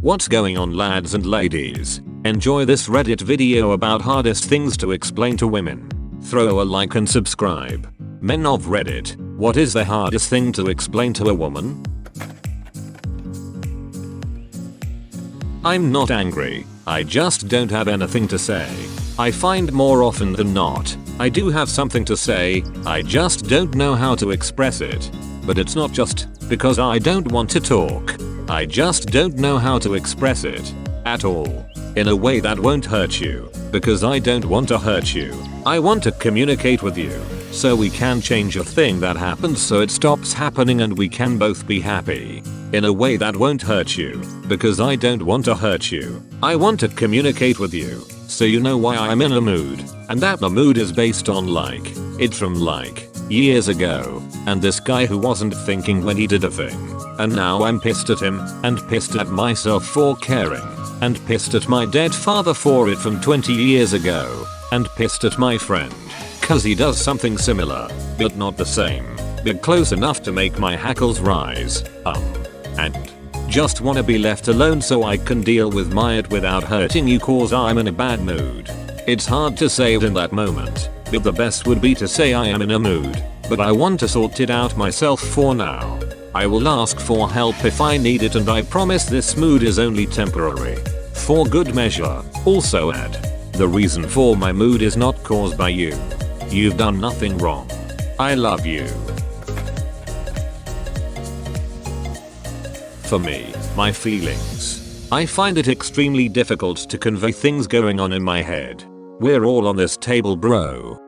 What's going on, lads and ladies? Enjoy this Reddit video about hardest things to explain to women. Throw a like and subscribe. Men of Reddit, what is the hardest thing to explain to a woman? I'm not angry, I just don't have anything to say. I find more often than not, I do have something to say, I just don't know how to express it. But it's not just because I don't want to talk. I just don't know how to express it at all. In a way that won't hurt you, because I don't want to hurt you. I want to communicate with you, so we can change a thing that happens so it stops happening and we can both be happy. In a way that won't hurt you, because I don't want to hurt you. I want to communicate with you, so you know why I'm in a mood. And that the mood is based on it's from years ago, and this guy who wasn't thinking when he did a thing. And now I'm pissed at him, and pissed at myself for caring, and pissed at my dead father for it from 20 years ago, and pissed at my friend, cause he does something similar, but not the same, but close enough to make my hackles rise, and just wanna be left alone so I can deal with my it without hurting you cause I'm in a bad mood. It's hard to say it in that moment, but the best would be to say I am in a mood, but I want to sort it out myself for now. I will ask for help if I need it and I promise this mood is only temporary. For good measure, also add, the reason for my mood is not caused by you. You've done nothing wrong. I love you. For me, my feelings. I find it extremely difficult to convey things going on in my head. We're all on this table, bro.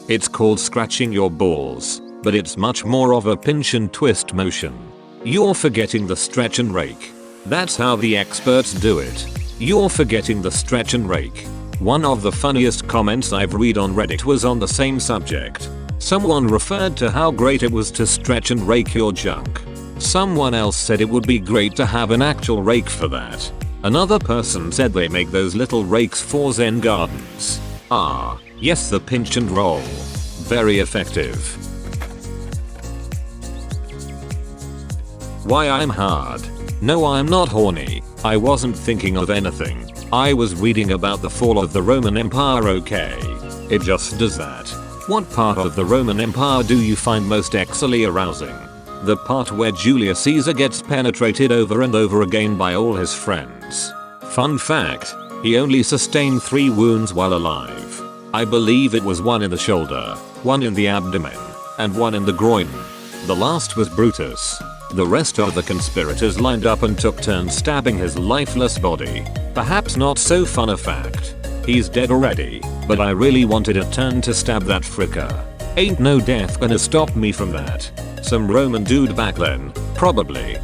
It's called scratching your balls, but it's much more of a pinch and twist motion. You're forgetting the stretch and rake. That's how the experts do it. You're forgetting the stretch and rake. One of the funniest comments I've read on Reddit was on the same subject. Someone referred to how great it was to stretch and rake your junk. Someone else said it would be great to have an actual rake for that. Another person said they make those little rakes for Zen gardens. Ah, yes, the pinch and roll. Very effective. Why I'm hard? No, I'm not horny. I wasn't thinking of anything. I was reading about the fall of the Roman Empire. Okay. It just does that. What part of the Roman Empire do you find most sexually arousing? The part where Julius Caesar gets penetrated over and over again by all his friends. Fun fact, he only sustained 3 wounds while alive. I believe it was 1 in the shoulder, 1 in the abdomen, and 1 in the groin. The last was Brutus. The rest of the conspirators lined up and took turns stabbing his lifeless body. Perhaps not so fun a fact. He's dead already, but I really wanted a turn to stab that fricker. Ain't no death gonna stop me from that. Some Roman dude back then, probably.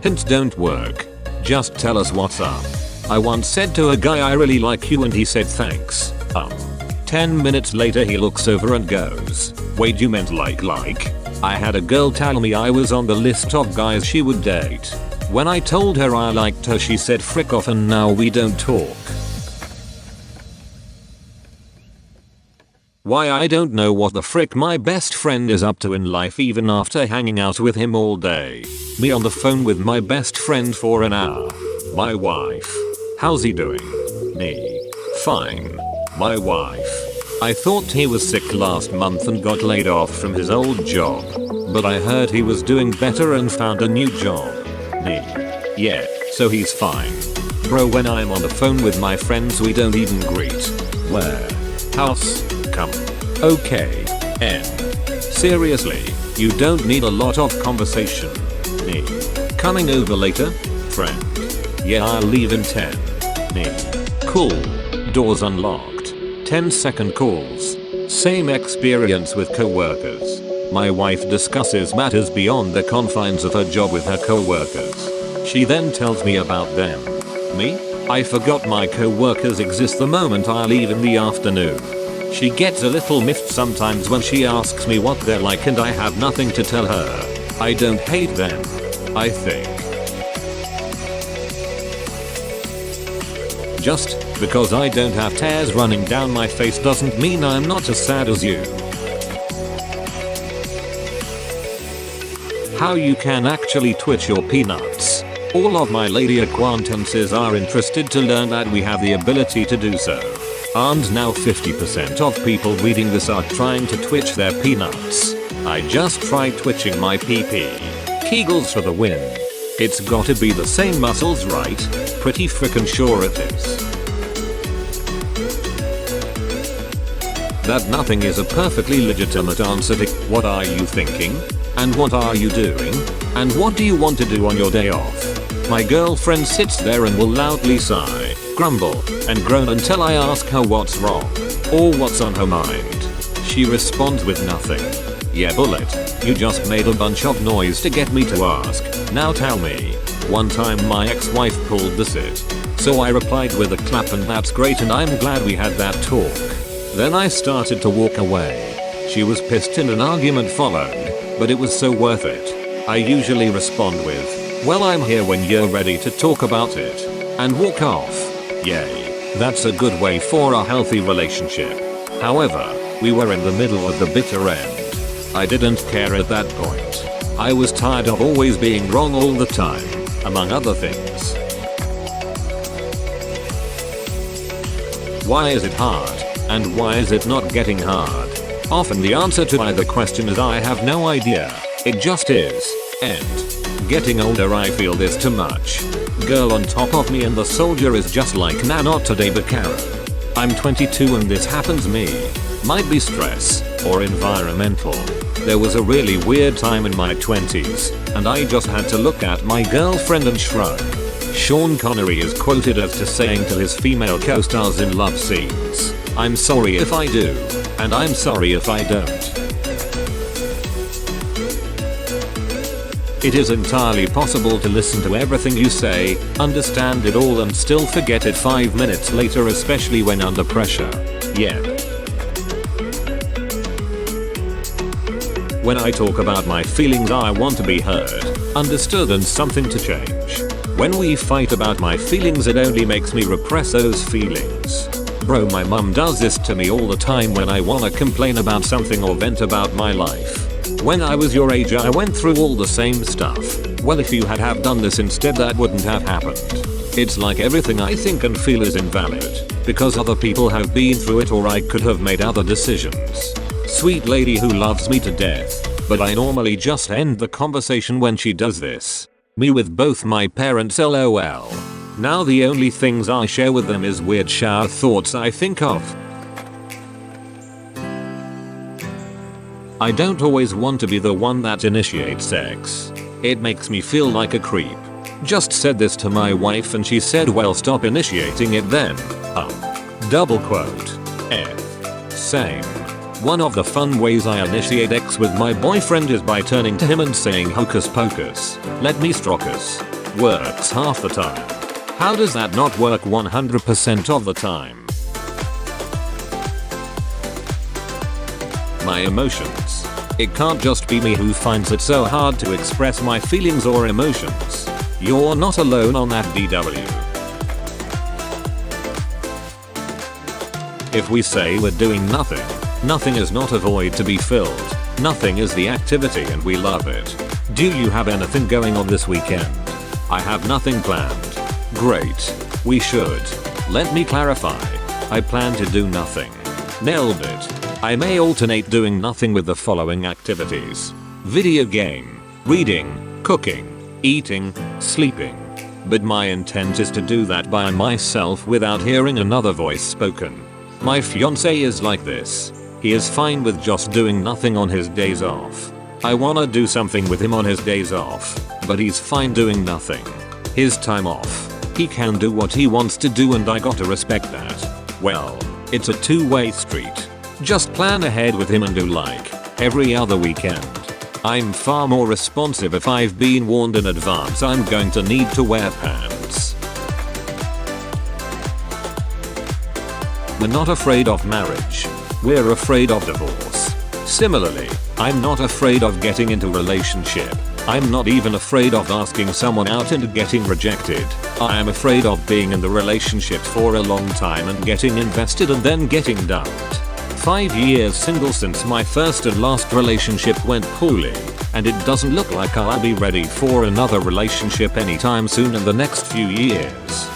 Hints don't work. Just tell us what's up. I once said to a guy I really like you and he said thanks. 10 minutes later he looks over and goes, wait, you meant like? I had a girl tell me I was on the list of guys she would date. When I told her I liked her she said frick off and now we don't talk. Why I don't know what the frick my best friend is up to in life even after hanging out with him all day. Me on the phone with my best friend for an hour. My wife. How's he doing? Me. Fine. My wife. I thought he was sick last month and got laid off from his old job. But I heard he was doing better and found a new job. Me. Yeah, so he's fine. Bro, when I'm on the phone with my friends we don't even greet. Where? House? Come. Okay. N. Seriously, you don't need a lot of conversation. Me. Coming over later? Friend. Yeah, I'll leave in 10. Me. Cool. Doors unlocked. 10-second calls. Same experience with coworkers. My wife discusses matters beyond the confines of her job with her coworkers. She then tells me about them. Me? I forgot my coworkers exist the moment I leave in the afternoon. She gets a little miffed sometimes when she asks me what they're like and I have nothing to tell her. I don't hate them. I think. Just because I don't have tears running down my face doesn't mean I'm not as sad as you. how you can actually twitch your peanuts. All of my lady acquaintances are interested to learn that we have the ability to do so. And now 50% of people reading this are trying to twitch their peanuts. I just tried twitching my PP. Kegels for the win. It's gotta be the same muscles, right? Pretty frickin' sure it is. That nothing is a perfectly legitimate answer to what are you thinking? And what are you doing? And what do you want to do on your day off? My girlfriend sits there and will loudly sigh, grumble, and groan until I ask her what's wrong or what's on her mind. She responds with nothing. Yeah, bullet, you just made a bunch of noise to get me to ask. Now tell me. One time my ex-wife pulled the sit. So I replied with a clap and that's great and I'm glad we had that talk. Then I started to walk away. She was pissed and an argument followed, but it was so worth it. I usually respond with, well, I'm here when you're ready to talk about it, and walk off. Yay. That's a good way for a healthy relationship. However, we were in the middle of the bitter end. I didn't care at that point. I was tired of always being wrong all the time, among other things. Why is it hard? And why is it not getting hard? Often the answer to either question is I have no idea. It just is. End. Getting older I feel this too much. Girl on top of me and the soldier is just like nah not today but Karen. I'm 22 and this happens me. Might be stress or environmental. There was a really weird time in my 20s and I just had to look at my girlfriend and shrug. Sean Connery is quoted as to saying to his female co-stars in love scenes, I'm sorry if I do, and I'm sorry if I don't. It is entirely possible to listen to everything you say, understand it all and still forget it 5 minutes later, especially when under pressure. Yeah. When I talk about my feelings I want to be heard, understood and something to change. When we fight about my feelings it only makes me repress those feelings. Bro, my mum does this to me all the time when I wanna complain about something or vent about my life. When I was your age I went through all the same stuff. Well, if you had have done this instead that wouldn't have happened. It's like everything I think and feel is invalid because other people have been through it or I could have made other decisions. Sweet lady who loves me to death, but I normally just end the conversation when she does this. Me with both my parents lol. Now the only things I share with them is weird shower thoughts I think of. I don't always want to be the one that initiates sex. It makes me feel like a creep. Just said this to my wife and she said well stop initiating it then. Double quote. F. Same. One of the fun ways I initiate X with my boyfriend is by turning to him and saying hocus pocus, let me strocus. Works half the time. How does that not work 100% of the time? My emotions. It can't just be me who finds it so hard to express my feelings or emotions. You're not alone on that DW. If we say we're doing nothing, nothing is not a void to be filled. Nothing is the activity and we love it. Do you have anything going on this weekend? I have nothing planned. Great. We should. Let me clarify. I plan to do nothing. Nailed it. I may alternate doing nothing with the following activities. Video game, reading, cooking, eating, sleeping. But my intent is to do that by myself without hearing another voice spoken. My fiance is like this. He is fine with just doing nothing on his days off. I wanna do something with him on his days off, but he's fine doing nothing. His time off. He can do what he wants to do and I gotta respect that. Well, it's a two-way street. Just plan ahead with him and do like every other weekend. I'm far more responsive if I've been warned in advance I'm going to need to wear pants. We're not afraid of marriage. We're afraid of divorce. Similarly, I'm not afraid of getting into a relationship. I'm not even afraid of asking someone out and getting rejected. I am afraid of being in the relationship for a long time and getting invested and then getting dumped. 5 years single since my first and last relationship went poorly. and it doesn't look like I'll be ready for another relationship anytime soon in the next few years.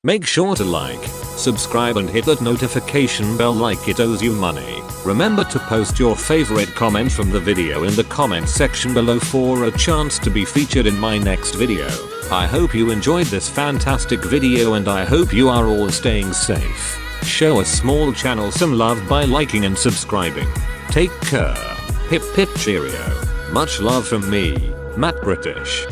Make sure to like, subscribe and hit that notification bell like it owes you money. Remember to post your favorite comment from the video in the comment section below for a chance to be featured in my next video. I hope you enjoyed this fantastic video and I hope you are all staying safe. Show a small channel some love by liking and subscribing. Take care. Hip hip cheerio. Much love from me, Matt British.